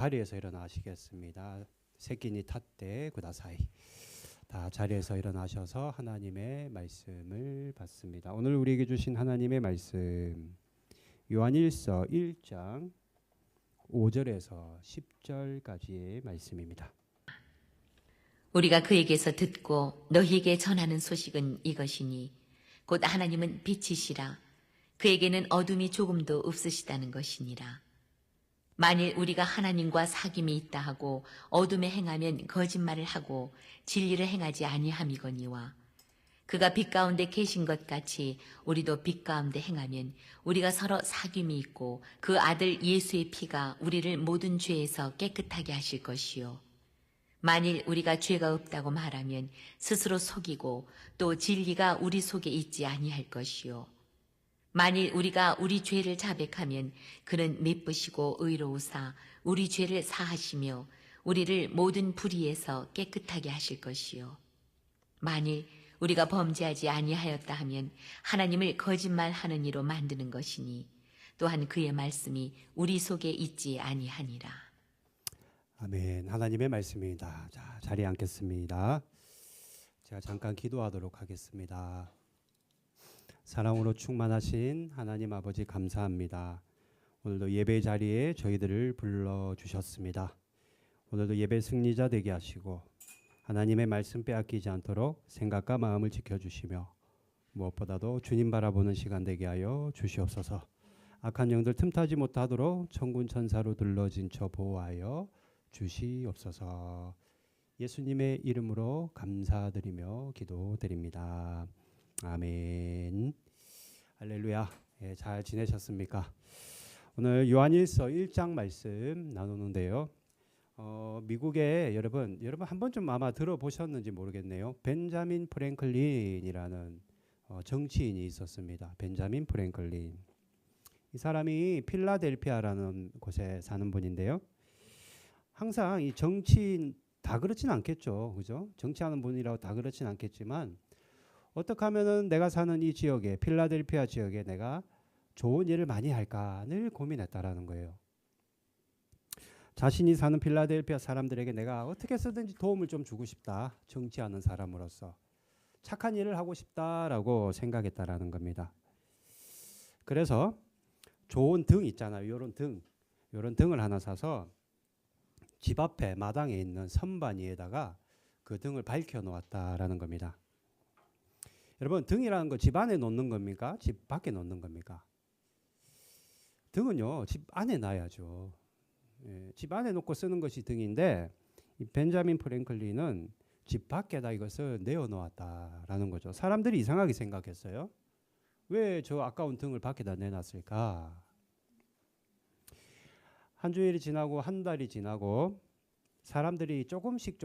자리에서 일어나시겠습니다. 세끼니 탓대 구다사이. 다 자리에서 일어나셔서 하나님의 말씀을 받습니다. 오늘 우리에게 주신 하나님의 말씀 요한일서 1장 5절에서 10절까지의 말씀입니다. 우리가 그에게서 듣고 너희에게 전하는 소식은 이것이니 곧 하나님은 빛이시라. 그에게는 어둠이 조금도 없으시다는 것이니라. 만일 우리가 하나님과 사귐이 있다 하고 어둠에 행하면 거짓말을 하고 진리를 행하지 아니함이거니와 그가 빛 가운데 계신 것 같이 우리도 빛 가운데 행하면 우리가 서로 사귐이 있고 그 아들 예수의 피가 우리를 모든 죄에서 깨끗하게 하실 것이요. 만일 우리가 죄가 없다고 말하면 스스로 속이고 또 진리가 우리 속에 있지 아니할 것이요. 만일 우리가 우리 죄를 자백하면 그는 미쁘시고 의로우사 우리 죄를 사하시며 우리를 모든 불의에서 깨끗하게 하실 것이요. 만일 우리가 범죄하지 아니하였다 하면 하나님을 거짓말하는 이로 만드는 것이니 또한 그의 말씀이 우리 속에 있지 아니하니라. 아멘. 하나님의 말씀입니다. 자, 자리에 앉겠습니다. 제가 잠깐 기도하도록 하겠습니다. 사랑으로 충만하신 하나님 아버지 감사합니다. 오늘도 예배 자리에 저희들을 불러주셨습니다. 오늘도 예배 승리자 되게 하시고 하나님의 말씀 빼앗기지 않도록 생각과 마음을 지켜주시며 무엇보다도 주님 바라보는 시간 되게 하여 주시옵소서. 악한 영들 틈타지 못하도록 천군 천사로 둘러진 저 보호하여 주시옵소서. 예수님의 이름으로 감사드리며 기도드립니다. 아멘. 할렐루야. 예, 잘 지내셨습니까? 오늘 요한일서 1장 말씀 나누는데요. 미국에 여러분 한 번쯤 아마 들어보셨는지 모르겠네요. 벤자민 프랭클린이라는 정치인이 있었습니다. 벤자민 프랭클린. 이 사람이 필라델피아라는 곳에 사는 분인데요. 항상 이 정치인 다 그렇진 않겠죠. 그죠? 정치하는 분이라고 다 그렇진 않겠지만 어떻게 하면은 내가 사는 이 지역에 필라델피아 지역에 내가 좋은 일을 많이 할까 늘 고민했다라는 거예요. 자신이 사는 필라델피아 사람들에게 내가 어떻게 해서든지 도움을 좀 주고 싶다. 정치하는 사람으로서 착한 일을 하고 싶다라고 생각했다라는 겁니다. 그래서 좋은 등 있잖아요. 요런 등을 하나 사서 집 앞에 마당에 있는 선반 위에다가 그 등을 밝혀 놓았다라는 겁니다. 여러분, 등이라는 거 집 안에 놓는 겁니까? 집 밖에 놓는 겁니까? 등은요, 집 안에 놔야죠. 예, 집 안에 놓고 쓰는 것이 등인데 이 벤자민 프랭클린은 집 밖에다 이것을 내어 놓았다라는 거죠. 사람들이 이상하게 생각했어요. 왜 저 아까운 등을 밖에다 내놨을까? 한 주일이 지나고 한 달이 지나고 사람들이 조금씩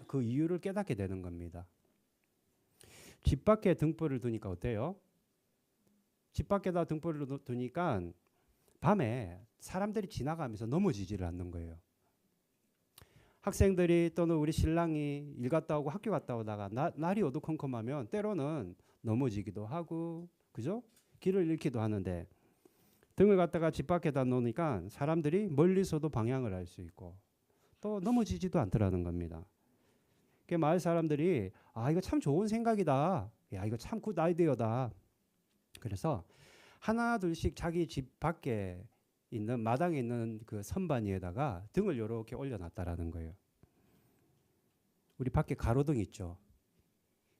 그 이유를 깨닫게 되는 겁니다. 집 밖에 등불을 두니까 어때요? 집 밖에다 등불을 두니까 밤에 사람들이 지나가면서 넘어지지를 않는 거예요. 학생들이 또는 우리 신랑이 일 갔다 오고 학교 갔다 오다가 날이 어두컴컴하면 때로는 넘어지기도 하고, 그죠? 길을 잃기도 하는데 등을 갖다가 집 밖에다 놓으니까 사람들이 멀리서도 방향을 알 수 있고 또 넘어지지도 않더라는 겁니다. 마을 사람들이 이거 참 좋은 생각이다. 야, 이거 참 굿 아이디어다. 그래서 하나 둘씩 자기 집 밖에 있는 마당에 있는 그 선반 위에다가 등을 이렇게 올려놨다라는 거예요. 우리 밖에 가로등 있죠.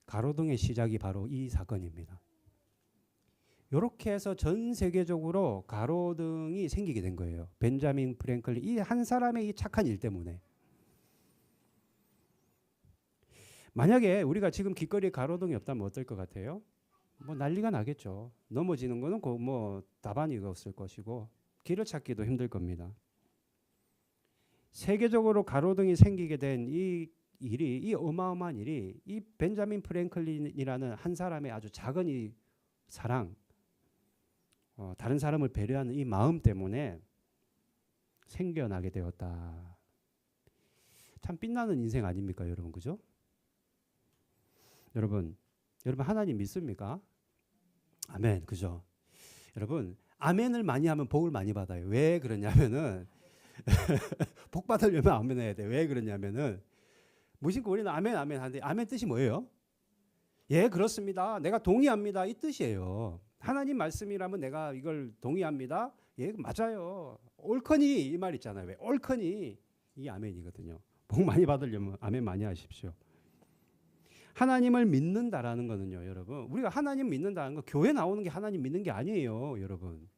가로등의 시작이 바로 이 사건입니다. 이렇게 해서 전 세계적으로 가로등이 생기게 된 거예요. 벤자민 프랭클린 이 한 사람의 이 착한 일 때문에. 만약에 우리가 지금 길거리에 가로등이 없다면 어떨 것 같아요? 뭐 난리가 나겠죠. 넘어지는 거는 뭐 답안이 없을 것이고 길을 찾기도 힘들 겁니다. 세계적으로 가로등이 생기게 된 이 어마어마한 일이 이 벤자민 프랭클린이라는 한 사람의 아주 작은 이 사랑, 다른 사람을 배려하는 이 마음 때문에 생겨나게 되었다. 참 빛나는 인생 아닙니까, 여러분, 그죠? 여러분 하나님 믿습니까? 아멘, 그죠? 여러분 아멘을 많이 하면 복을 많이 받아요. 왜 그러냐면은 복 받으려면 아멘 해야 돼. 왜 그러냐면은 무심코 우리는 아멘 아멘 하는데 아멘 뜻이 뭐예요? 예, 그렇습니다. 내가 동의합니다. 이 뜻이에요. 하나님 말씀이라면 내가 이걸 동의합니다. 예, 맞아요. 옳거니 이 말 있잖아요. 왜 옳거니 이 아멘이거든요. 복 많이 받으려면 아멘 많이 하십시오. 하나님을 믿는다라는 거는요, 여러분. 우리가 하나님 믿는다는 거 교회 나오는 게 하나님 믿는 게 아니에요, 여러분.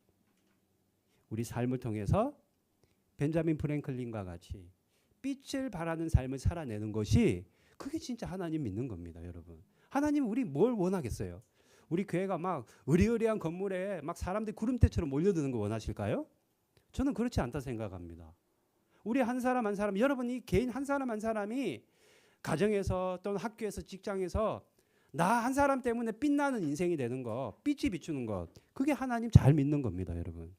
우리 삶을 통해서 벤자민 프랭클린과 같이 빛을 발하는 삶을 살아내는 것이 그게 진짜 하나님 믿는 겁니다, 여러분. 하나님 우리 뭘 원하겠어요? 우리 교회가 막 으리으리한 건물에 막 사람들이 구름대처럼 몰려드는 거 원하실까요? 저는 그렇지 않다 생각합니다. 우리 한 사람 한 사람, 여러분이 개인 한 사람 한 사람이 가정에서 또는 학교에서 직장에서 나 한 사람 때문에 빛나는 인생이 되는 거, 빛이 비추는 것, 그게 하나님 잘 믿는 겁니다, 여러분.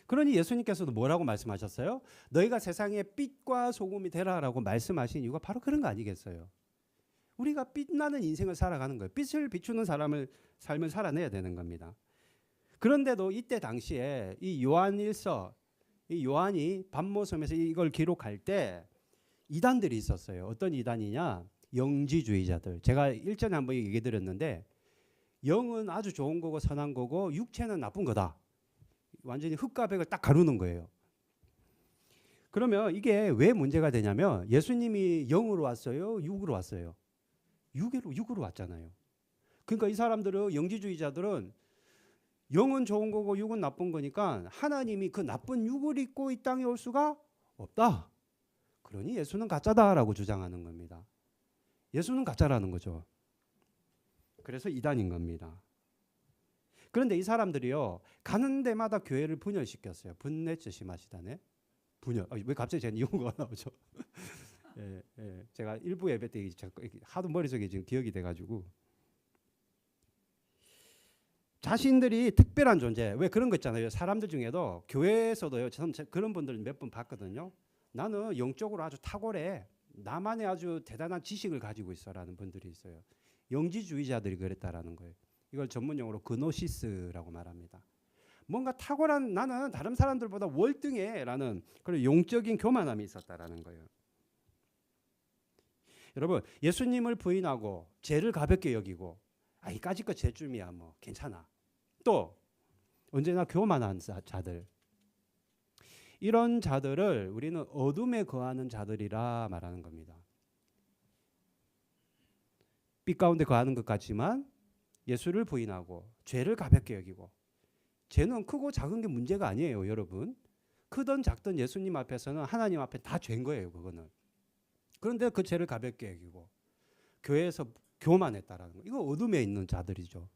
그러니 예수님께서도 뭐라고 말씀하셨어요? 너희가 세상의 빛과 소금이 되라라고 말씀하신 이유가 바로 그런 거 아니겠어요? 우리가 빛나는 인생을 살아가는 거예요. 빛을 비추는 삶을 살아내야 되는 겁니다. 그런데도 이때 당시에 이 요한일서, 이 요한이 밤모섬에서 이걸 기록할 때 이단들이 있었어요. 어떤 이단이냐? 영지주의자들. 제가 일전에 한번 얘기 드렸는데 영은 아주 좋은 거고 선한 거고 육체는 나쁜 거다. 완전히 흙과 백을 딱 가르는 거예요. 그러면 이게 왜 문제가 되냐면 예수님이 영으로 왔어요? 육으로 왔어요? 육으로 왔잖아요. 그러니까 이 사람들은 영지주의자들은 영은 좋은 거고 육은 나쁜 거니까 하나님이 그 나쁜 육을 입고 이 땅에 올 수가 없다. 그러니 예수는 가짜다라고 주장하는 겁니다. 예수는 가짜라는 거죠. 그래서 이단인 겁니다. 그런데 이 사람들이요 가는 데마다 교회를 분열시켰어요. 분내죄 심하시다네. 분열. 왜 갑자기 제가 이용어가 나오죠? 예. 제가 일부 예배 때 하도 머릿속에 지금 기억이 돼가지고 자신들이 특별한 존재. 왜 그런 거 있잖아요. 사람들 중에도 교회에서도요. 저는 그런 분들 몇 번 봤거든요. 나는 영적으로 아주 탁월해. 나만의 아주 대단한 지식을 가지고 있어라는 분들이 있어요. 영지주의자들이 그랬다라는 거예요. 이걸 전문용어로 그노시스라고 말합니다. 뭔가 탁월한 나는 다른 사람들보다 월등해라는 그런 용적인 교만함이 있었다라는 거예요. 여러분 예수님을 부인하고 죄를 가볍게 여기고 이까짓 거 죄쯤이야 뭐 괜찮아. 또 언제나 교만한 자들. 이런 자들을 우리는 어둠에 거하는 자들이라 말하는 겁니다. 빛 가운데 거하는 것 같지만 예수를 부인하고 죄를 가볍게 여기고 죄는 크고 작은 게 문제가 아니에요, 여러분. 크든 작든 예수님 앞에서는 하나님 앞에 다 죄인 거예요, 그거는. 그런데 그 죄를 가볍게 여기고 교회에서 교만했다라는 거. 이거 어둠에 있는 자들이죠.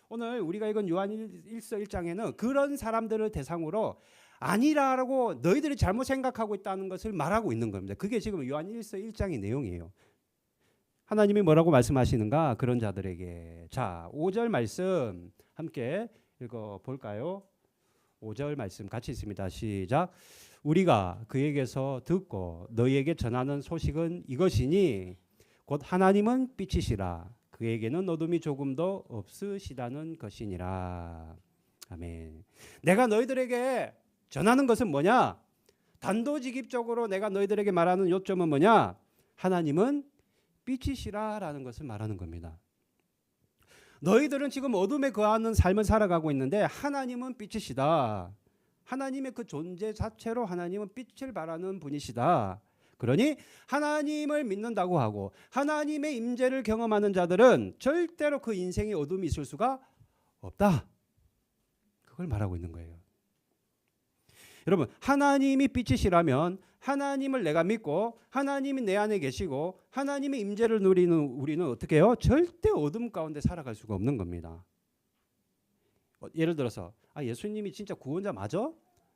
오늘 우리가 이건 요한 1서 1장에는 그런 사람들을 대상으로 아니라고 너희들이 잘못 생각하고 있다는 것을 말하고 있는 겁니다. 그게 지금 요한 1서 1장의 내용이에요. 하나님이 뭐라고 말씀하시는가? 그런 자들에게. 자, 5절 말씀 함께 읽어볼까요? 5절 말씀 같이 있습니다. 시작. 우리가 그에게서 듣고 너희에게 전하는 소식은 이것이니 곧 하나님은 빛이시라. 그에게는 어둠이 조금도 없으시다는 것이니라. 아멘. 내가 너희들에게 전하는 것은 뭐냐? 단도직입적으로 내가 너희들에게 말하는 요점은 뭐냐? 하나님은 빛이시라라는 것을 말하는 겁니다. 너희들은 지금 어둠에 거하는 삶을 살아가고 있는데 하나님은 빛이시다. 하나님의 그 존재 자체로 하나님은 빛을 발하는 분이시다. 그러니 하나님을 믿는다고 하고 하나님의 임재를 경험하는 자들은 절대로 그 인생에 어둠이 있을 수가 없다. 그걸 말하고 있는 거예요. 여러분 하나님이 빛이시라면 하나님을 내가 믿고 하나님이 내 안에 계시고 하나님의 임재를 누리는 우리는 어떻게 해요? 절대 어둠 가운데 살아갈 수가 없는 겁니다. 예를 들어서 예수님이 진짜 구원자 맞아?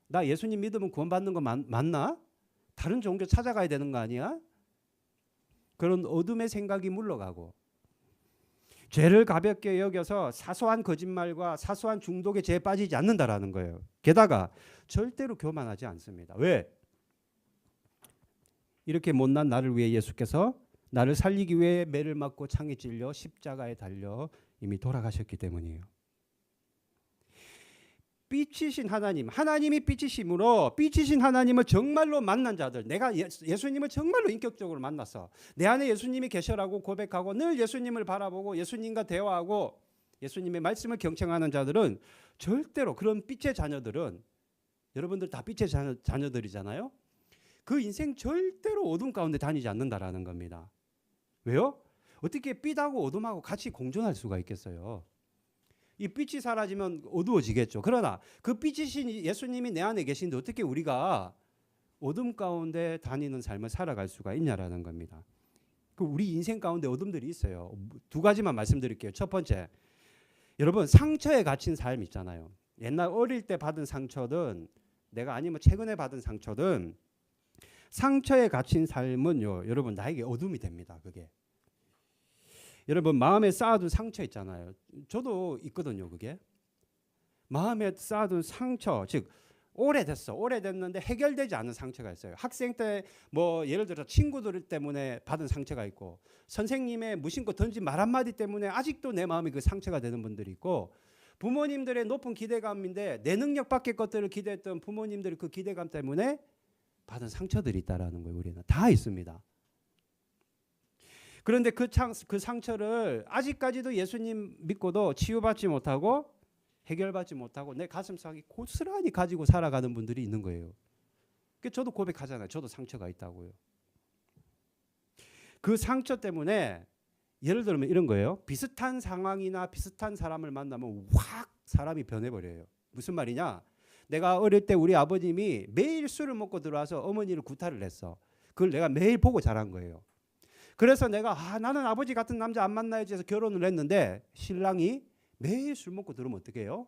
나 예수님 믿으면 구원받는 거 맞나? 다른 종교 찾아가야 되는 거 아니야? 그런 어둠의 생각이 물러가고 죄를 가볍게 여겨서 사소한 거짓말과 사소한 중독의 죄에 빠지지 않는다라는 거예요. 게다가 절대로 교만하지 않습니다. 왜? 이렇게 못난 나를 위해 예수께서 나를 살리기 위해 매를 맞고 창에 찔려 십자가에 달려 이미 돌아가셨기 때문이에요. 빛이신 하나님, 하나님이 빛이심으로 빛이신 하나님을 정말로 만난 자들, 내가 예수님을 정말로 인격적으로 만났어. 내 안에 예수님이 계셔라고 고백하고 늘 예수님을 바라보고 예수님과 대화하고 예수님의 말씀을 경청하는 자들은 절대로, 그런 빛의 자녀들은, 여러분들 다 빛의 자녀들이잖아요. 그 인생 절대로 어둠 가운데 다니지 않는다라는 겁니다. 왜요? 어떻게 빛하고 어둠하고 같이 공존할 수가 있겠어요? 이 빛이 사라지면 어두워지겠죠. 그러나 그 빛이신 예수님이 내 안에 계신데 어떻게 우리가 어둠 가운데 다니는 삶을 살아갈 수가 있냐라는 겁니다. 그 우리 인생 가운데 어둠들이 있어요. 두 가지만 말씀드릴게요. 첫 번째, 여러분 상처에 갇힌 삶 있잖아요. 옛날 어릴 때 받은 상처든 내가 아니면 최근에 받은 상처든 상처에 갇힌 삶은요, 여러분 나에게 어둠이 됩니다. 그게. 여러분 마음에 쌓아둔 상처 있잖아요. 저도 있거든요. 그게 마음에 쌓아둔 상처, 즉 오래됐는데 해결되지 않은 상처가 있어요. 학생 때 뭐 예를 들어 친구들 때문에 받은 상처가 있고 선생님의 무심코 던진 말 한마디 때문에 아직도 내 마음이 그 상처가 되는 분들이 있고 부모님들의 높은 기대감인데 내 능력 밖의 것들을 기대했던 부모님들의 그 기대감 때문에 받은 상처들이 있다라는 거예요. 우리는 다 있습니다. 그런데 그 상처를 아직까지도 예수님 믿고도 치유받지 못하고 해결받지 못하고 내 가슴속에 고스란히 가지고 살아가는 분들이 있는 거예요. 저도 고백하잖아요. 저도 상처가 있다고요. 그 상처 때문에 예를 들면 이런 거예요. 비슷한 상황이나 비슷한 사람을 만나면 확 사람이 변해버려요. 무슨 말이냐? 내가 어릴 때 우리 아버님이 매일 술을 먹고 들어와서 어머니를 구타를 했어. 그걸 내가 매일 보고 자란 거예요. 그래서 내가 나는 아버지 같은 남자 안 만나야지 해서 결혼을 했는데 신랑이 매일 술 먹고 들으면 어떻게 해요?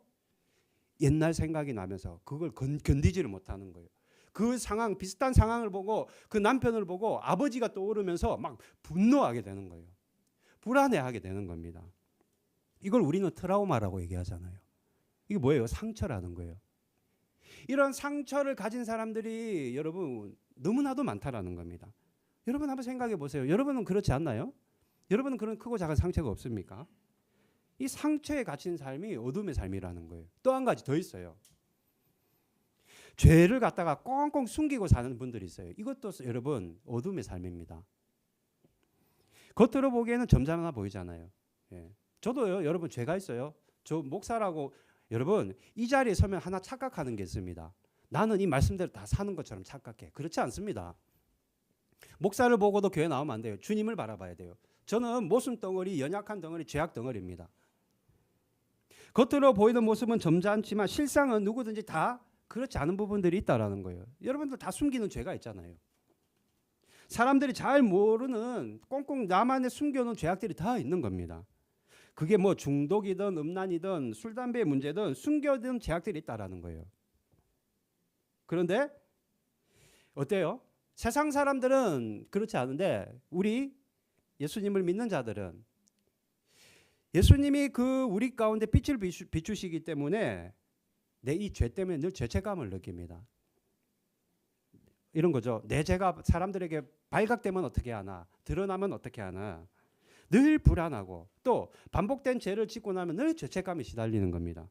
옛날 생각이 나면서 그걸 견디지를 못하는 거예요. 그 상황, 비슷한 상황을 보고 그 남편을 보고 아버지가 떠오르면서 막 분노하게 되는 거예요. 불안해하게 되는 겁니다. 이걸 우리는 트라우마라고 얘기하잖아요. 이게 뭐예요? 상처라는 거예요. 이런 상처를 가진 사람들이 여러분 너무나도 많다라는 겁니다. 여러분 한번 생각해 보세요. 여러분은 그렇지 않나요? 여러분은 그런 크고 작은 상처가 없습니까? 이 상처에 갇힌 삶이 어둠의 삶이라는 거예요. 또 한 가지 더 있어요. 죄를 갖다가 꽁꽁 숨기고 사는 분들이 있어요. 이것도 여러분 어둠의 삶입니다. 겉으로 보기에는 점잖아 보이잖아요. 예. 저도요, 여러분 죄가 있어요. 저 목사라고 여러분 이 자리에 서면 하나 착각하는 게 있습니다. 나는 이 말씀대로 다 사는 것처럼 착각해. 그렇지 않습니다. 목사를 보고도 교회 나오면 안 돼요. 주님을 바라봐야 돼요. 저는 모순 덩어리, 연약한 덩어리, 죄악 덩어리입니다. 겉으로 보이는 모습은 점잖지만 실상은 누구든지 다 그렇지 않은 부분들이 있다라는 거예요. 여러분들 다 숨기는 죄가 있잖아요. 사람들이 잘 모르는 꽁꽁 나만의 숨겨놓은 죄악들이 다 있는 겁니다. 그게 뭐 중독이든 음란이든 술, 담배의 문제든 숨겨둔 죄악들이 있다라는 거예요. 그런데 어때요? 세상 사람들은 그렇지 않은데 우리 예수님을 믿는 자들은 예수님이 그 우리 가운데 빛을 비추시기 때문에 내 이 죄 때문에 늘 죄책감을 느낍니다. 이런 거죠. 내 죄가 사람들에게 발각되면 어떻게 하나, 드러나면 어떻게 하나, 늘 불안하고 또 반복된 죄를 짓고 나면 늘 죄책감이 시달리는 겁니다.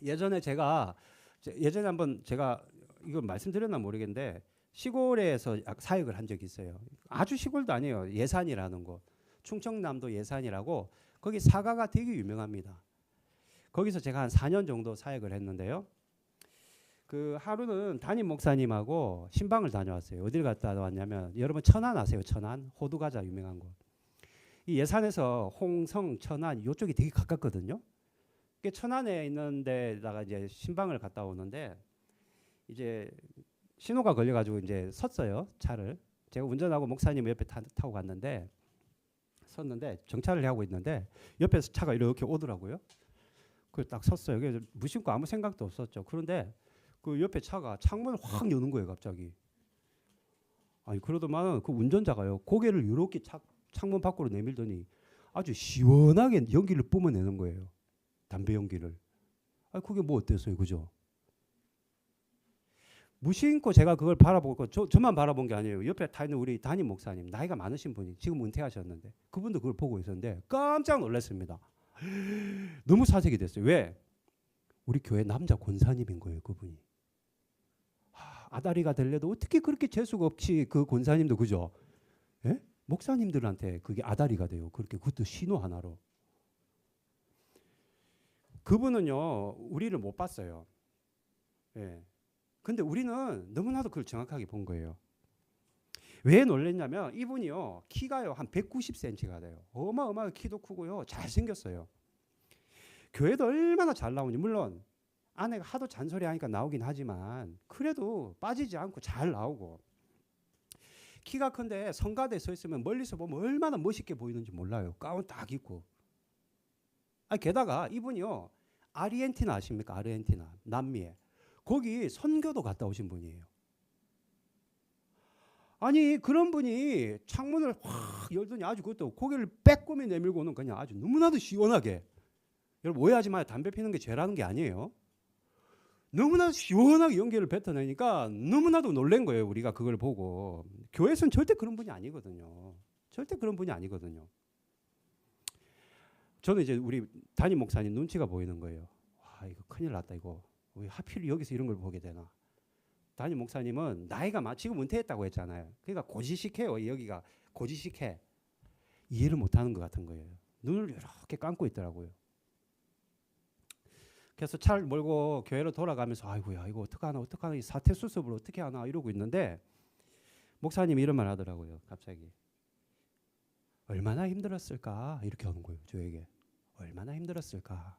예전에 한번 제가 이거 말씀드렸나 모르겠는데 시골에서 사역을 한 적이 있어요. 아주 시골도 아니에요. 예산이라는 곳. 충청남도 예산이라고 거기 사과가 되게 유명합니다. 거기서 제가 한 4년 정도 사역을 했는데요. 그 하루는 담임 목사님하고 신방을 다녀왔어요. 어딜 갔다 왔냐면 여러분 천안 아세요? 천안 호두 과자 유명한 곳. 이 예산에서 홍성, 천안 이쪽이 되게 가깝거든요. 천안에 있는 데다가 이제 신방을 갔다 오는데 이제 신호가 걸려가지고 이제 섰어요. 차를. 제가 운전하고 목사님 옆에 타고 갔는데 섰는데 정차를 하고 있는데 옆에서 차가 이렇게 오더라고요. 그래서 딱 섰어요. 그래서 무심코 아무 생각도 없었죠. 그런데 그 옆에 차가 창문을 확 여는 거예요, 갑자기. 아니 그러더만 그 운전자가요 고개를 이렇게 창문 밖으로 내밀더니 아주 시원하게 연기를 뿜어내는 거예요. 담배 연기를. 아니 그게 뭐 어땠어요, 그죠? 무심코 제가 그걸 바라보고 저만 바라본 게 아니에요. 옆에 타 있는 우리 담임 목사님 나이가 많으신 분이 지금 은퇴하셨는데 그분도 그걸 보고 있었는데 깜짝 놀랐습니다. 너무 사색이 됐어요. 왜? 우리 교회 남자 권사님인 거예요, 그분이. 아다리가 될래도 어떻게 그렇게 재수가 없이 그 권사님도 그죠? 예? 목사님들한테 그게 아다리가 돼요. 그렇게 그것도 신호 하나로. 그분은요 우리를 못 봤어요. 예. 근데 우리는 너무나도 그걸 정확하게 본 거예요. 왜 놀랬냐면 이분이요 키가요 한 190cm가 돼요. 어마어마하게 키도 크고요 잘생겼어요. 교회도 얼마나 잘 나오니 물론 아내가 하도 잔소리하니까 나오긴 하지만 그래도 빠지지 않고 잘 나오고 키가 큰데 성가대에 서 있으면 멀리서 보면 얼마나 멋있게 보이는지 몰라요. 가운 딱 입고. 게다가 이분이요 아르헨티나 아십니까? 아르헨티나 남미에 거기 선교도 갔다 오신 분이에요. 아니 그런 분이 창문을 확 열더니 아주 그것도 고개를 빼꼼히 내밀고는 그냥 아주 너무나도 시원하게. 여러분 오해하지 마요. 담배 피는 게 죄라는 게 아니에요. 너무나도 시원하게 연기를 뱉어내니까 너무나도 놀란 거예요. 우리가 그걸 보고. 교회에서는 절대 그런 분이 아니거든요. 절대 그런 분이 아니거든요. 저는 이제 우리 담임 목사님 눈치가 보이는 거예요. 와 이거 큰일 났다 이거. 왜 하필 여기서 이런 걸 보게 되나. 담임 목사님은 나이가 지금 은퇴했다고 했잖아요. 그러니까 고지식해요. 여기가 고지식해. 이해를 못하는 것 같은 거예요. 눈을 이렇게 감고 있더라고요. 그래서 차를 몰고 교회로 돌아가면서 아이고야 이거 어떡하나 이 사태 수습을 어떻게 하나 이러고 있는데 목사님이 이런 말 하더라고요. 갑자기 얼마나 힘들었을까 이렇게 하는 거예요. 저에게 얼마나 힘들었을까.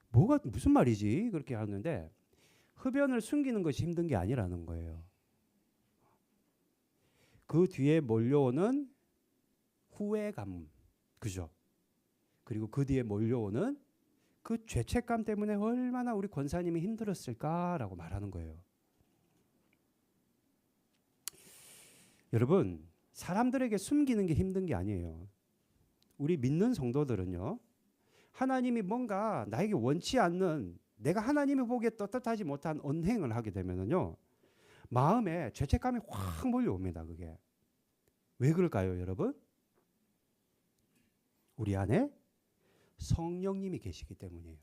뭐가 무슨 말이지 그렇게 하는데 흡연을 숨기는 것이 힘든 게 아니라는 거예요. 그 뒤에 몰려오는 후회감 그죠? 그리고 그 뒤에 몰려오는 그 죄책감 때문에 얼마나 우리 권사님이 힘들었을까라고 말하는 거예요. 여러분 사람들에게 숨기는 게 힘든 게 아니에요. 우리 믿는 성도들은요. 하나님이 뭔가 나에게 원치 않는 내가 하나님이 보기에 떳떳하지 못한 언행을 하게 되면은요. 마음에 죄책감이 확 몰려옵니다. 그게. 왜 그럴까요 여러분? 우리 안에 성령님이 계시기 때문이에요.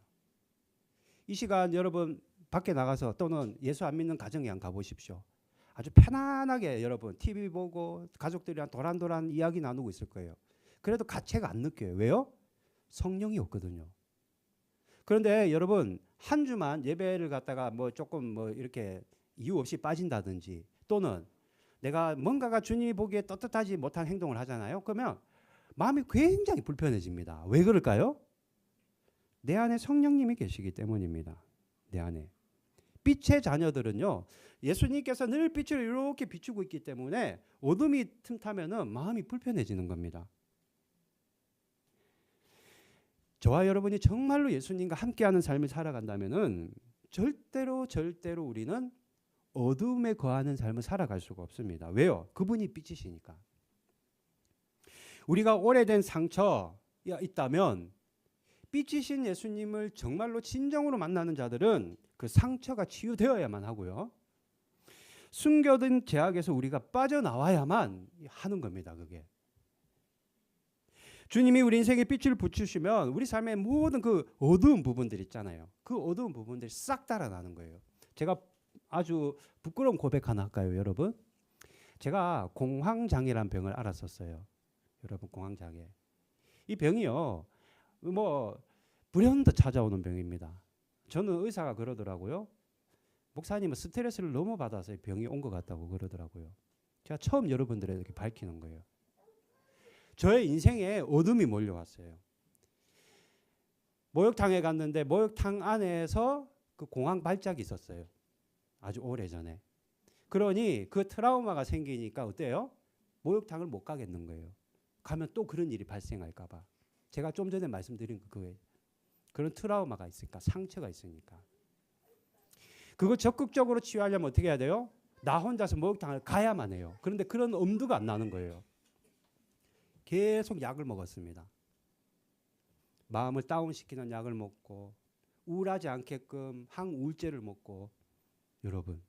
이 시간 여러분 밖에 나가서 또는 예수 안 믿는 가정에 한 가보십시오. 아주 편안하게 여러분 TV 보고 가족들이랑 도란도란 이야기 나누고 있을 거예요. 그래도 가책 안 느껴요. 왜요? 성령이 없거든요. 그런데 여러분 한 주만 예배를 갖다가 뭐 조금 뭐 이렇게 이유 없이 빠진다든지 또는 내가 뭔가가 주님이 보기에 떳떳하지 못한 행동을 하잖아요. 그러면 마음이 굉장히 불편해집니다. 왜 그럴까요? 내 안에 성령님이 계시기 때문입니다. 내 안에. 빛의 자녀들은요. 예수님께서 늘 빛을 이렇게 비추고 있기 때문에 어둠이 틈타면은 마음이 불편해지는 겁니다. 저와 여러분이 정말로 예수님과 함께하는 삶을 살아간다면은 절대로 우리는 어둠에 거하는 삶을 살아갈 수가 없습니다. 왜요? 그분이 빛이시니까. 우리가 오래된 상처가 있다면 빛이신 예수님을 정말로 진정으로 만나는 자들은 그 상처가 치유되어야만 하고요. 숨겨둔 죄악에서 우리가 빠져나와야만 하는 겁니다. 그게. 주님이 우리 인생에 빛을 비추시면 우리 삶의 모든 그 어두운 부분들 있잖아요. 그 어두운 부분들이 싹 달아나는 거예요. 제가 아주 부끄러운 고백 하나 할까요, 여러분? 제가 공황장애라는 병을 앓았었어요. 여러분 공황장애. 이 병이요. 뭐 불현듯 찾아오는 병입니다. 저는 의사가 그러더라고요. 목사님은 스트레스를 너무 받아서 병이 온 것 같다고 그러더라고요. 제가 처음 여러분들에게 밝히는 거예요. 저의 인생에 어둠이 몰려왔어요. 목욕탕에 갔는데 목욕탕 안에서 그 공황 발작이 있었어요. 아주 오래전에. 그러니 그 트라우마가 생기니까 어때요? 목욕탕을 못 가겠는 거예요. 가면 또 그런 일이 발생할까 봐. 제가 좀 전에 말씀드린 그거예요. 그런 트라우마가 있으니까 상처가 있으니까. 그거 적극적으로 치유하려면 어떻게 해야 돼요? 나 혼자서 목욕탕을 가야만 해요. 그런데 그런 엄두가 안 나는 거예요. 계속 약을 먹었습니다. 마음을 다운시키는 약을 먹고 우울하지 않게끔 항우울제를 먹고. 여러분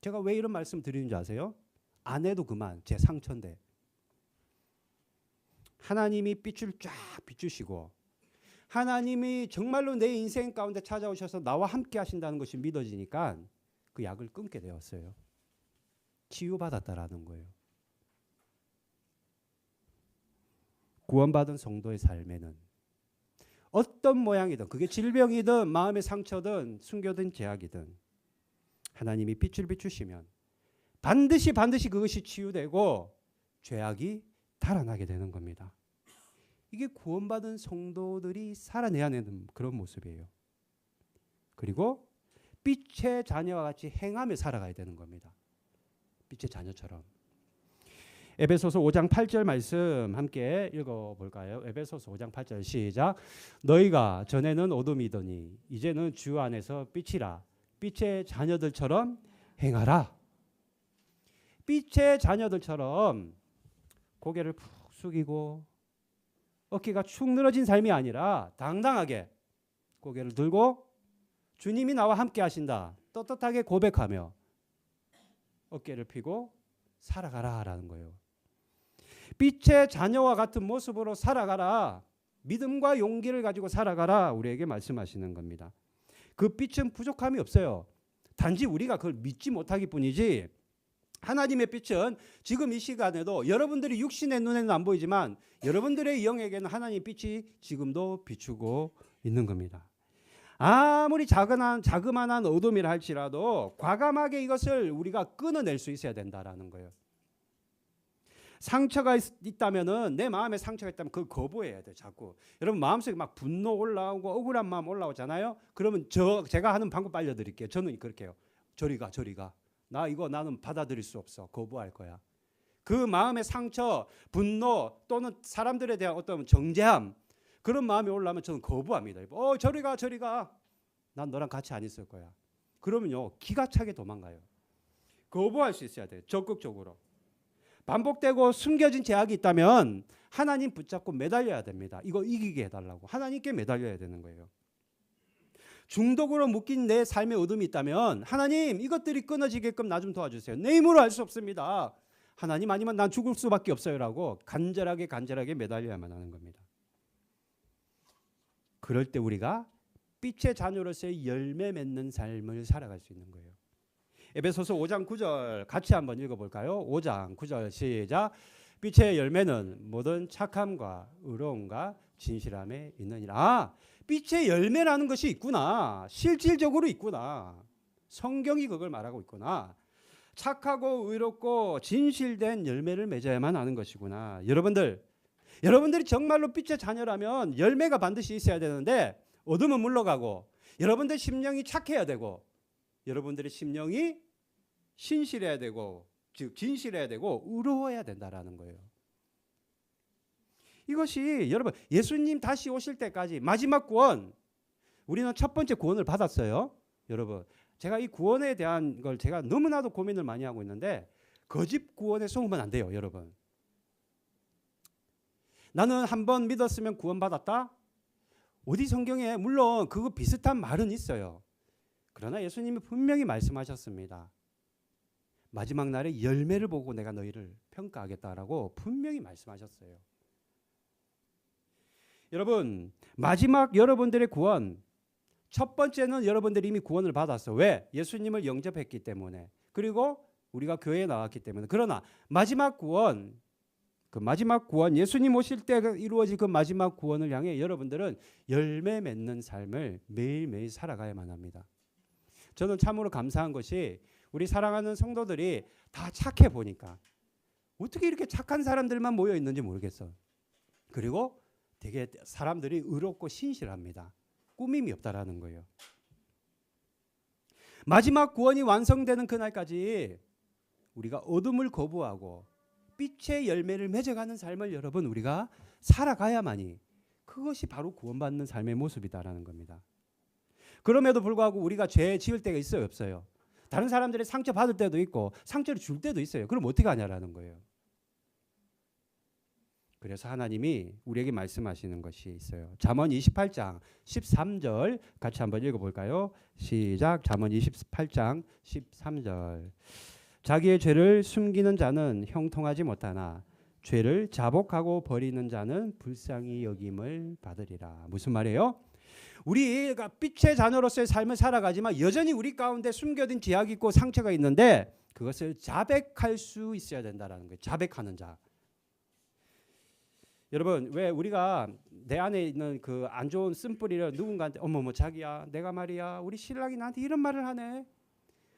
제가 왜 이런 말씀 드리는지 아세요? 안 해도 그만 제 상처인데 하나님이 빛을 쫙 비추시고 하나님이 정말로 내 인생 가운데 찾아오셔서 나와 함께 하신다는 것이 믿어지니까 그 약을 끊게 되었어요. 치유받았다라는 거예요. 구원받은 성도의 삶에는 어떤 모양이든, 그게 질병이든 마음의 상처든 숨겨둔 죄악이든 하나님이 빛을 비추시면 반드시 그것이 치유되고 죄악이 달아나게 되는 겁니다. 이게 구원받은 성도들이 살아내야 하는 그런 모습이에요. 그리고 빛의 자녀와 같이 행하며 살아가야 되는 겁니다. 빛의 자녀처럼. 에베소서 5장 8절 말씀 함께 읽어볼까요? 에베소서 5장 8절 시작. 너희가 전에는 어둠이더니 이제는 주 안에서 빛이라. 빛의 자녀들처럼 행하라. 빛의 자녀들처럼 고개를 푹 숙이고 어깨가 축 늘어진 삶이 아니라 당당하게 고개를 들고 주님이 나와 함께 하신다. 떳떳하게 고백하며 어깨를 펴고 살아가라라는 거예요. 빛의 자녀와 같은 모습으로 살아가라. 믿음과 용기를 가지고 살아가라. 우리에게 말씀하시는 겁니다. 그 빛은 부족함이 없어요. 단지 우리가 그걸 믿지 못하기 뿐이지 하나님의 빛은 지금 이 시간에도 여러분들이 육신의 눈에는 안 보이지만 여러분들의 영에게는 하나님의 빛이 지금도 비추고 있는 겁니다. 아무리 자그마한 어둠이라 할지라도 과감하게 이것을 우리가 끊어낼 수 있어야 된다라는 거예요. 상처가 있다면은 내 마음에 상처가 있다면 그걸 거부해야 돼. 자꾸 여러분 마음속에 막 분노 올라오고 억울한 마음 올라오잖아요. 그러면 제가 하는 방법 알려드릴게요. 저는 그렇게 해요. 저리 가. 나는 받아들일 수 없어. 거부할 거야. 그 마음의 상처, 분노 또는 사람들에 대한 어떤 정죄함 그런 마음이 올라오면 저는 거부합니다. 저리 가. 난 너랑 같이 안 있을 거야. 그러면요 기가 차게 도망가요. 거부할 수 있어야 돼요. 적극적으로. 반복되고 숨겨진 죄악이 있다면 하나님 붙잡고 매달려야 됩니다. 이거 이기게 해달라고 하나님께 매달려야 되는 거예요. 중독으로 묶인 내 삶의 어둠이 있다면 하나님 이것들이 끊어지게끔 나 좀 도와주세요. 내 힘으로 할 수 없습니다. 하나님 아니면 난 죽을 수밖에 없어요라고 간절하게 매달려야만 하는 겁니다. 그럴 때 우리가 빛의 자녀로서의 열매 맺는 삶을 살아갈 수 있는 거예요. 에베소서 5장 9절 같이 한번 읽어볼까요? 5장 9절 시작. 빛의 열매는 모든 착함과 의로움과 진실함에 있느니라. 빛의 열매라는 것이 있구나. 실질적으로 있구나. 성경이 그걸 말하고 있구나. 착하고 의롭고 진실된 열매를 맺어야만 하는 것이구나. 여러분들이 정말로 빛의 자녀라면 열매가 반드시 있어야 되는데 어둠은 물러가고 여러분들 심령이 착해야 되고 여러분들의 심령이 신실해야 되고 즉 진실해야 되고 의로워야 된다라는 거예요. 이것이 여러분 예수님 다시 오실 때까지 마지막 구원 우리는 첫 번째 구원을 받았어요. 여러분 제가 이 구원에 대한 걸 제가 너무나도 고민을 많이 하고 있는데 거짓 구원에 속으면 안 돼요. 여러분 나는 한 번 믿었으면 구원받았다? 어디 성경에 물론 그거 비슷한 말은 있어요. 그러나 예수님이 분명히 말씀하셨습니다. 마지막 날에 열매를 보고 내가 너희를 평가하겠다라고 분명히 말씀하셨어요. 여러분 마지막 여러분들의 구원 첫 번째는 여러분들이 이미 구원을 받았어. 왜? 예수님을 영접했기 때문에 그리고 우리가 교회에 나왔기 때문에. 그러나 마지막 구원 그 마지막 구원 예수님 오실 때 이루어질 그 마지막 구원을 향해 여러분들은 열매 맺는 삶을 매일매일 살아가야만 합니다. 저는 참으로 감사한 것이 우리 사랑하는 성도들이 다 착해 보니까 어떻게 이렇게 착한 사람들만 모여 있는지 모르겠어. 그리고 되게 사람들이 의롭고 신실합니다. 꾸밈이 없다라는 거예요. 마지막 구원이 완성되는 그날까지 우리가 어둠을 거부하고 빛의 열매를 맺어가는 삶을 여러분 우리가 살아가야만이 그것이 바로 구원받는 삶의 모습이다라는 겁니다. 그럼에도 불구하고 우리가 죄 지을 때가 있어요, 없어요? 다른 사람들이 상처 받을 때도 있고 상처를 줄 때도 있어요. 그럼 어떻게 하냐라는 거예요. 그래서 하나님이 우리에게 말씀하시는 것이 있어요. 잠언 28장 13절 같이 한번 읽어볼까요? 시작. 잠언 28장 13절. 자기의 죄를 숨기는 자는 형통하지 못하나 죄를 자복하고 버리는 자는 불쌍히 여김을 받으리라. 무슨 말이에요? 우리가 빛의 자녀로서의 삶을 살아가지만 여전히 우리 가운데 숨겨진 죄악이 있고 상처가 있는데 그것을 자백할 수 있어야 된다라는 거예요. 자백하는 자. 여러분, 왜 우리가 내 안에 있는 그 안 좋은 쓴뿌리를 누군가한테 어머머 자기야 내가 말이야 우리 신랑이 나한테 이런 말을 하네,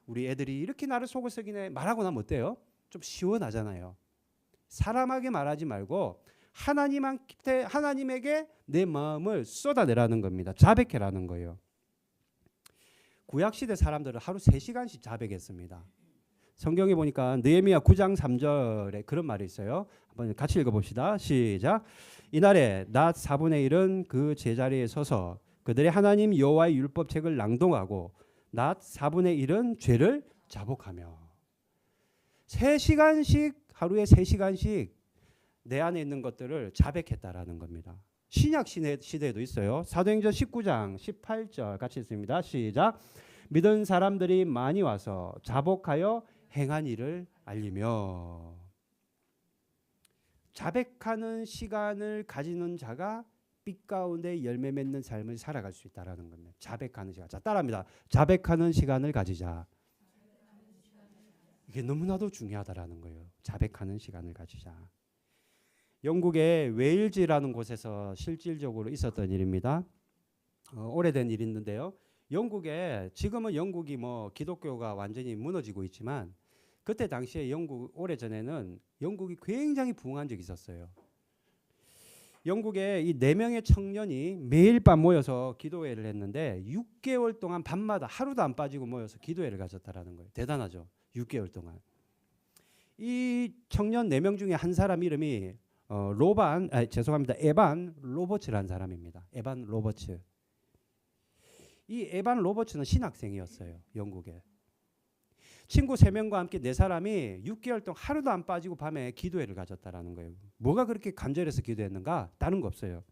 우리 애들이 이렇게 나를 속을 썩이네 말하고 나면 어때요? 좀 시원하잖아요. 사람에게 말하지 말고 하나님에게 내 마음을 쏟아내라는 겁니다. 자백해라는 거예요. 구약시대 사람들은 하루 3시간씩 자백했습니다. 성경에 보니까 느헤미야 9장 3절에 그런 말이 있어요. 한번 같이 읽어봅시다. 시작. 이날에 낮 4분의 1은 그 제자리에 서서 그들의 하나님 여호와의 율법책을 낭독하고 낮 4분의 1은 죄를 자복하며. 3시간씩 하루에 3시간씩 내 안에 있는 것들을 자백했다라는 겁니다. 신약 시대에도 있어요. 사도행전 19장 18절 같이 읽습니다. 시작. 믿은 사람들이 많이 와서 자복하여 행한 일을 알리며. 자백하는 시간을 가지는 자가 빛 가운데 열매 맺는 삶을 살아갈 수 있다라는 겁니다. 자백하는 시간. 자, 따라합니다. 자백하는 시간을 가지자. 이게 너무나도 중요하다라는 거예요. 자백하는 시간을 가지자. 영국의 웨일즈라는 곳에서 실질적으로 있었던 일입니다. 오래된 일이 있는데요. 영국에 지금은 영국이 뭐 기독교가 완전히 무너지고 있지만 그때 당시에 오래전에는 영국이 굉장히 부흥한 적이 있었어요. 영국에 이 4명의 청년이 매일 밤 모여서 기도회를 했는데 6개월 동안 밤마다 하루도 안 빠지고 모여서 기도회를 가졌다라는 거예요. 대단하죠. 6개월 동안. 이 청년 4명 중에 한 사람 이름이 에반 로버츠라는 사람입니다. 에반 로버츠. 이 에반 로버츠는 신학생이었어요. 영국에. 친구 3명과 함께 4사람이 6개월 동안 하루도 안 빠지고 밤에 기도회를 가졌다라는 거예요. 뭐가 그렇게 간절해서 기도했는가? 다른 거 없어요.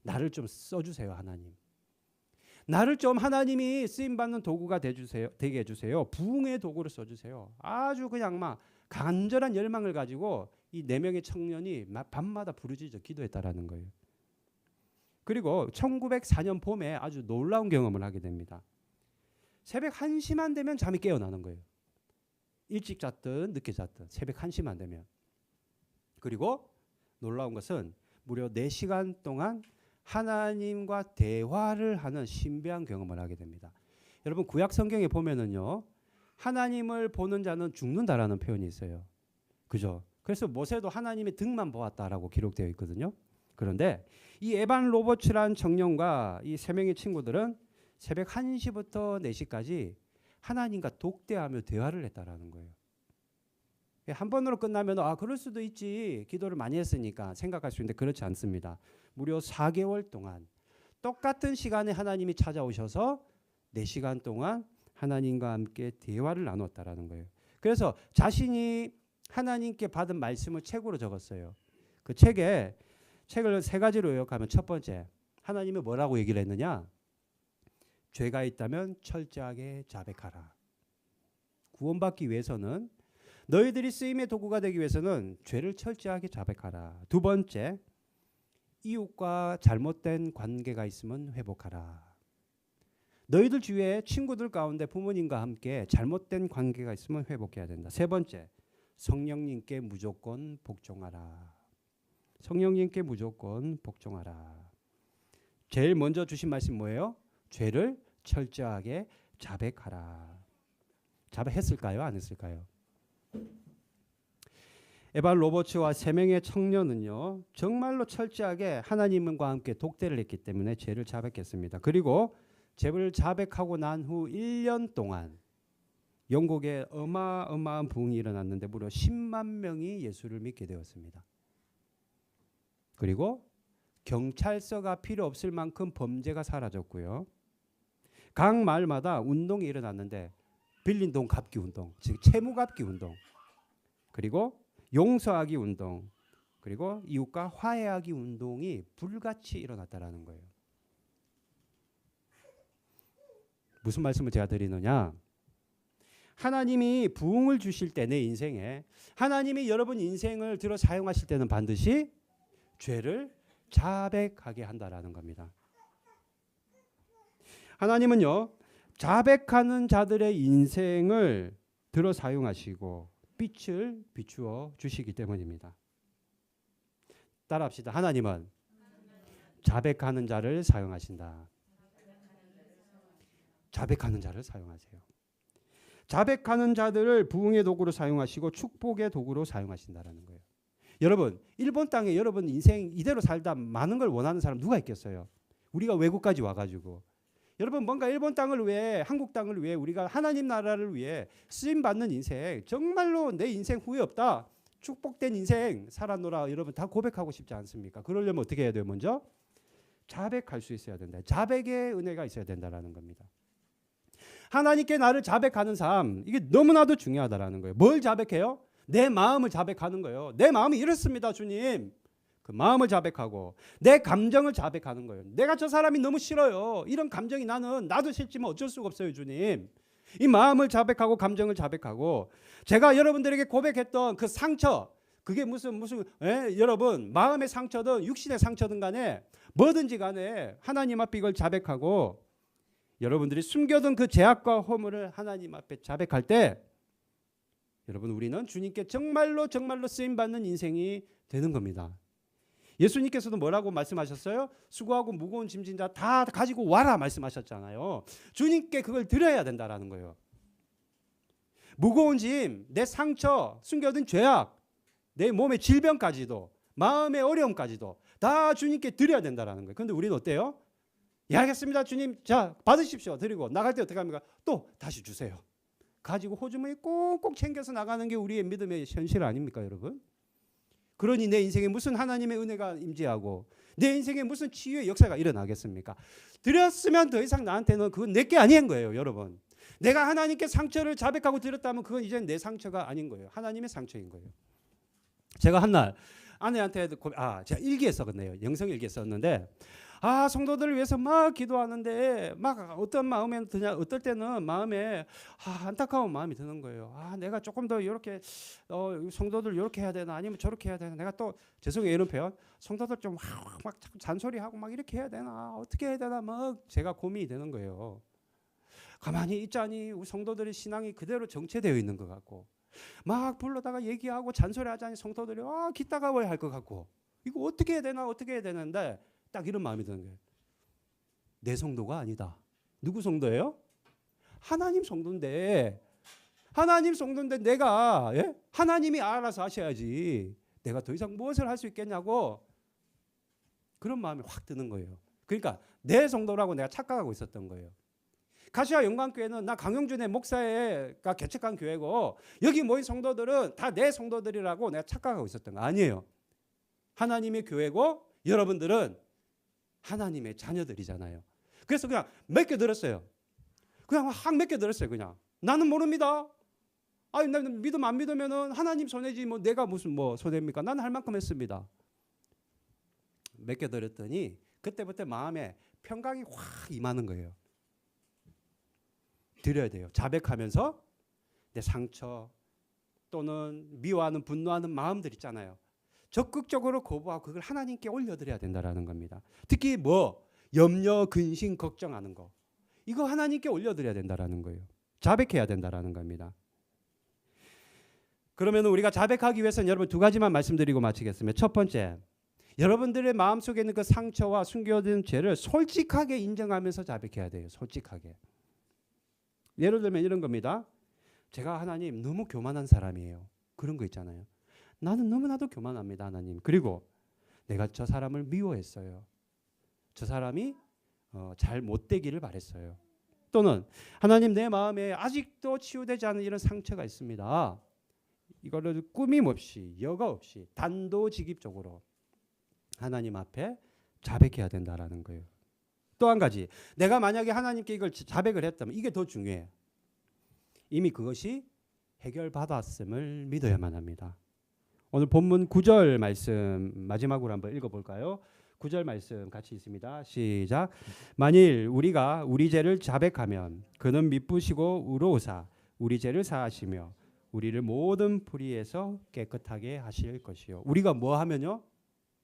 나를 좀 써주세요, 하나님. 나를 좀 하나님이 쓰임받는 도구가 되게 해주세요. 부흥의 도구를 써주세요. 아주 그냥 막 간절한 열망을 가지고 이 4명의 청년이 밤마다 부르짖어 기도했다라는 거예요. 그리고 1904년 봄에 아주 놀라운 경험을 하게 됩니다. 새벽 1시만 되면 잠이 깨어나는 거예요. 일찍 잤든 늦게 잤든 새벽 1시만 되면. 그리고 놀라운 것은 무려 4시간 동안 하나님과 대화를 하는 신비한 경험을 하게 됩니다. 여러분 구약 성경에 보면은요. 하나님을 보는 자는 죽는다라는 표현이 있어요. 그죠? 그래서 모세도 하나님의 등만 보았다라고 기록되어 있거든요. 그런데 이 에반 로버츠라는 청년과 이 3명의 친구들은 새벽 1시부터 4시까지 하나님과 독대하며 대화를 했다라는 거예요. 한 번으로 끝나면 그럴 수도 있지. 기도를 많이 했으니까 생각할 수 있는데 그렇지 않습니다. 무려 4개월 동안 똑같은 시간에 하나님이 찾아오셔서 4시간 동안 하나님과 함께 대화를 나눴다라는 거예요. 그래서 자신이 하나님께 받은 말씀을 책으로 적었어요. 그 책을 3가지로 요약하면 첫 번째, 하나님이 뭐라고 얘기를 했느냐? 죄가 있다면 철저하게 자백하라. 구원받기 위해서는 너희들이 쓰임의 도구가 되기 위해서는 죄를 철저하게 자백하라. 두 번째, 이웃과 잘못된 관계가 있으면 회복하라. 너희들 주위에 친구들 가운데 부모님과 함께 잘못된 관계가 있으면 회복해야 된다. 세 번째, 성령님께 무조건 복종하라. 성령님께 무조건 복종하라. 제일 먼저 주신 말씀 뭐예요? 죄를 철저하게 자백하라. 자백했을까요? 안 했을까요? 에반 로버츠와 3명의 청년은요. 정말로 철저하게 하나님과 함께 독대를 했기 때문에 죄를 자백했습니다. 그리고 죄를 자백하고 난 후 1년 동안 영국에 어마어마한 부흥이 일어났는데 무려 10만 명이 예수를 믿게 되었습니다. 그리고 경찰서가 필요 없을 만큼 범죄가 사라졌고요. 각 마을마다 운동이 일어났는데 빌린 돈 갚기 운동, 즉 채무 갚기 운동, 그리고 용서하기 운동, 그리고 이웃과 화해하기 운동이 불같이 일어났다라는 거예요. 무슨 말씀을 제가 드리느냐? 하나님이 부흥을 주실 때 내 인생에 하나님이 여러분 인생을 들어 사용하실 때는 반드시 죄를 자백하게 한다라는 겁니다. 하나님은요, 자백하는 자들의 인생을 들어 사용하시고 빛을 비추어 주시기 때문입니다. 따라합시다. 하나님은 자백하는 자를 사용하신다. 자백하는 자를 사용하세요. 자백하는 자들을 부흥의 도구로 사용하시고 축복의 도구로 사용하신다라는 거예요. 여러분, 일본 땅에 여러분 인생 이대로 살다 많은 걸 원하는 사람 누가 있겠어요? 우리가 외국까지 와가지고 여러분 뭔가 일본 땅을 위해, 한국 땅을 위해, 우리가 하나님 나라를 위해 쓰임 받는 인생, 정말로 내 인생 후회 없다, 축복된 인생 살아노라, 여러분 다 고백하고 싶지 않습니까? 그러려면 어떻게 해야 돼요? 먼저 자백할 수 있어야 된다. 자백의 은혜가 있어야 된다라는 겁니다. 하나님께 나를 자백하는 삶, 이게 너무나도 중요하다라는 거예요. 뭘 자백해요? 내 마음을 자백하는 거예요. 내 마음이 이렇습니다, 주님. 그 마음을 자백하고 내 감정을 자백하는 거예요. 내가 저 사람이 너무 싫어요. 이런 감정이 나도 싫지만 어쩔 수가 없어요, 주님. 이 마음을 자백하고 감정을 자백하고 제가 여러분들에게 고백했던 그 상처, 그게 무슨 여러분 마음의 상처든 육신의 상처든 간에 뭐든지 간에 하나님 앞에 이걸 자백하고 여러분들이 숨겨둔 그 죄악과 허물을 하나님 앞에 자백할 때 여러분 우리는 주님께 정말로 쓰임받는 인생이 되는 겁니다. 예수님께서도 뭐라고 말씀하셨어요? 수고하고 무거운 짐진 자 다 가지고 와라 말씀하셨잖아요. 주님께 그걸 드려야 된다라는 거예요. 무거운 짐, 내 상처, 숨겨둔 죄악, 내 몸의 질병까지도, 마음의 어려움까지도 다 주님께 드려야 된다라는 거예요. 그런데 우리는 어때요? 예, 알겠습니다, 주님. 자, 받으십시오. 드리고 나갈 때 어떻게 합니까? 또 다시 주세요. 가지고 호주머니 꼭꼭 챙겨서 나가는 게 우리의 믿음의 현실 아닙니까, 여러분? 그러니 내 인생에 무슨 하나님의 은혜가 임재하고 내 인생에 무슨 치유의 역사가 일어나겠습니까? 드렸으면 더 이상 나한테는 그건 내게 아닌 거예요, 여러분. 내가 하나님께 상처를 자백하고 드렸다면 그건 이제 내 상처가 아닌 거예요. 하나님의 상처인 거예요. 제가 한날 아내한테 제가 일기에 썼네요. 영성 일기에 썼는데 성도들을 위해서 막 기도하는데 막 어떤 마음에 드냐, 어떨 때는 마음에 안타까운 마음이 드는 거예요. 내가 조금 더 이렇게 성도들 이렇게 해야 되나 아니면 저렇게 해야 되나, 내가 또 죄송해요 이런 표현, 성도들 좀 막 잔소리하고 막 이렇게 해야 되나 어떻게 해야 되나 막 제가 고민이 되는 거예요. 가만히 있자니 우리 성도들의 신앙이 그대로 정체되어 있는 것 같고 막 불러다가 얘기하고 잔소리하자니 성도들이 기따가워야 할 것 같고 이거 어떻게 해야 되나 어떻게 해야 되는데 딱 이런 마음이 드는 거예요. 내 성도가 아니다. 누구 성도예요? 하나님 성도인데 내가 하나님이 알아서 하셔야지 내가 더 이상 무엇을 할 수 있겠냐고 그런 마음이 확 드는 거예요. 그러니까 내 성도라고 내가 착각하고 있었던 거예요. 가시와 영광교회는 나 강영준의 목사가 개척한 교회고 여기 모인 성도들은 다 내 성도들이라고 내가 착각하고 있었던 거 아니에요. 하나님의 교회고 여러분들은 하나님의 자녀들이잖아요. 그래서 그냥 몇 개 들었어요. 그냥 몇 개 들었어요. 그냥 나는 모릅니다. 나는 믿음 안 믿으면은 하나님 손해지 뭐 내가 무슨 손해입니까? 나는 할 만큼 했습니다. 몇 개 들었더니 그때부터 마음에 평강이 확 임하는 거예요. 드려야 돼요. 자백하면서 내 상처 또는 미워하는 분노하는 마음들 있잖아요. 적극적으로 거부하고 그걸 하나님께 올려드려야 된다라는 겁니다. 특히 염려, 근심, 걱정하는 거 이거 하나님께 올려드려야 된다라는 거예요. 자백해야 된다라는 겁니다. 그러면 우리가 자백하기 위해서는 여러분 두 가지만 말씀드리고 마치겠습니다. 첫 번째, 여러분들의 마음속에 있는 그 상처와 숨겨둔 죄를 솔직하게 인정하면서 자백해야 돼요. 솔직하게. 예를 들면 이런 겁니다. 제가 하나님 너무 교만한 사람이에요. 그런 거 있잖아요. 나는 너무나도 교만합니다, 하나님. 그리고 내가 저 사람을 미워했어요. 저 사람이 잘 못되기를 바랬어요. 또는 하나님 내 마음에 아직도 치유되지 않은 이런 상처가 있습니다. 이거를 꾸밈 없이 여과 없이 단도직입적으로 하나님 앞에 자백해야 된다라는 거예요. 또 한 가지, 내가 만약에 하나님께 이걸 자백을 했다면 이게 더 중요해요. 이미 그것이 해결받았음을 믿어야만 합니다. 오늘 본문 9절 말씀 마지막으로 한번 읽어볼까요? 9절 말씀 같이 있습니다. 시작. 만일 우리가 우리 죄를 자백하면 그는 미쁘시고 의로우사 우리 죄를 사하시며 우리를 모든 불의에서 깨끗하게 하실 것이요. 우리가 뭐 하면요?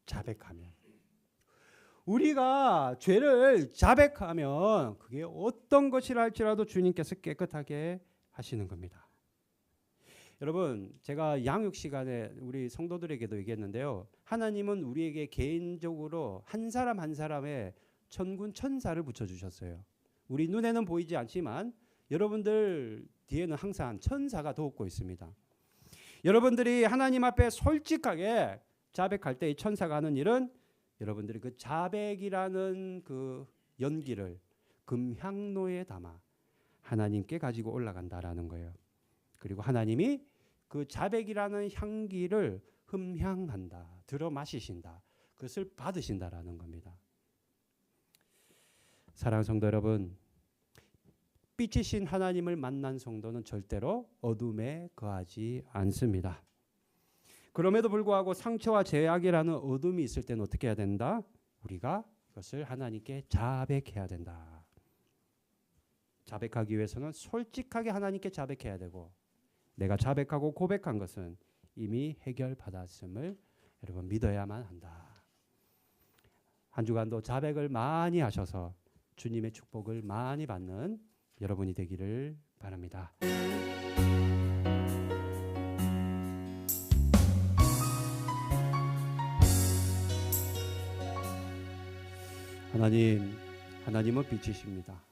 자백하면. 우리가 죄를 자백하면 그게 어떤 것이라 할지라도 주님께서 깨끗하게 하시는 겁니다. 여러분, 제가 양육 시간에 우리 성도들에게도 얘기했는데요. 하나님은 우리에게 개인적으로 한 사람 한 사람의 천군 천사를 붙여주셨어요. 우리 눈에는 보이지 않지만 여러분들 뒤에는 항상 천사가 돕고 있습니다. 여러분들이 하나님 앞에 솔직하게 자백할 때 이 천사가 하는 일은 여러분들이 그 자백이라는 그 연기를 금향로에 담아 하나님께 가지고 올라간다라는 거예요. 그리고 하나님이 그 자백이라는 향기를 흠향한다, 들어 마시신다, 그것을 받으신다라는 겁니다. 사랑하는 성도 여러분, 빛이신 하나님을 만난 성도는 절대로 어둠에 거하지 않습니다. 그럼에도 불구하고 상처와 죄악이라는 어둠이 있을 때는 어떻게 해야 된다? 우리가 그것을 하나님께 자백해야 된다. 자백하기 위해서는 솔직하게 하나님께 자백해야 되고, 내가 자백하고 고백한 것은 이미 해결받았음을 여러분 믿어야만 한다. 한 주간도 자백을 많이 하셔서 주님의 축복을 많이 받는 여러분이 되기를 바랍니다. 하나님은 빛이십니다.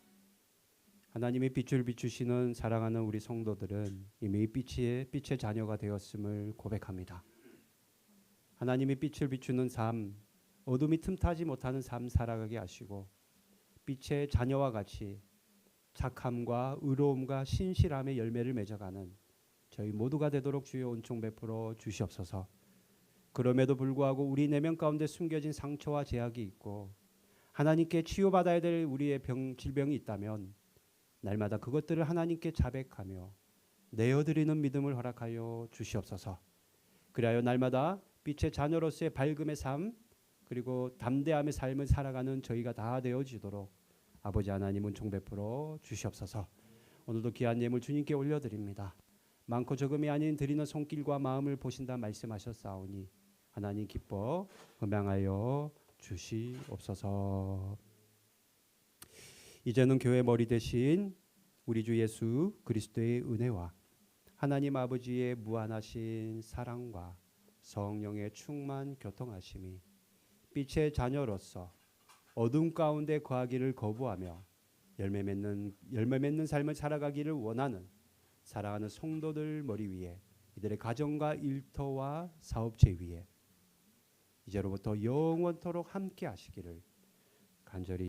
하나님의 빛을 비추시는 사랑하는 우리 성도들은 이미 빛의 자녀가 되었음을 고백합니다. 하나님의 빛을 비추는 삶, 어둠이 틈타지 못하는 삶 살아가게 하시고 빛의 자녀와 같이 착함과 의로움과 신실함의 열매를 맺어가는 저희 모두가 되도록 주여 은총 베풀어 주시옵소서. 그럼에도 불구하고 우리 내면 가운데 숨겨진 상처와 제약이 있고 하나님께 치유받아야 될 우리의 질병이 있다면 날마다 그것들을 하나님께 자백하며 내어드리는 믿음을 허락하여 주시옵소서. 그리하여 날마다 빛의 자녀로서의 밝음의 삶 그리고 담대함의 삶을 살아가는 저희가 다 되어지도록 아버지 하나님 은총 베풀어 주시옵소서. 오늘도 귀한 예물 주님께 올려드립니다. 많고 적음이 아닌 드리는 손길과 마음을 보신다 말씀하셨사오니 하나님 기뻐 음양하여 주시옵소서. 이제는 교회 머리 대신 우리 주 예수 그리스도의 은혜와 하나님 아버지의 무한하신 사랑과 성령의 충만 교통하심이 빛의 자녀로서 어둠 가운데 거하기를 거부하며 열매 맺는 삶을 살아가기를 원하는 사랑하는 성도들 머리 위에 이들의 가정과 일터와 사업체 위에 이제로부터 영원토록 함께 하시기를 간절히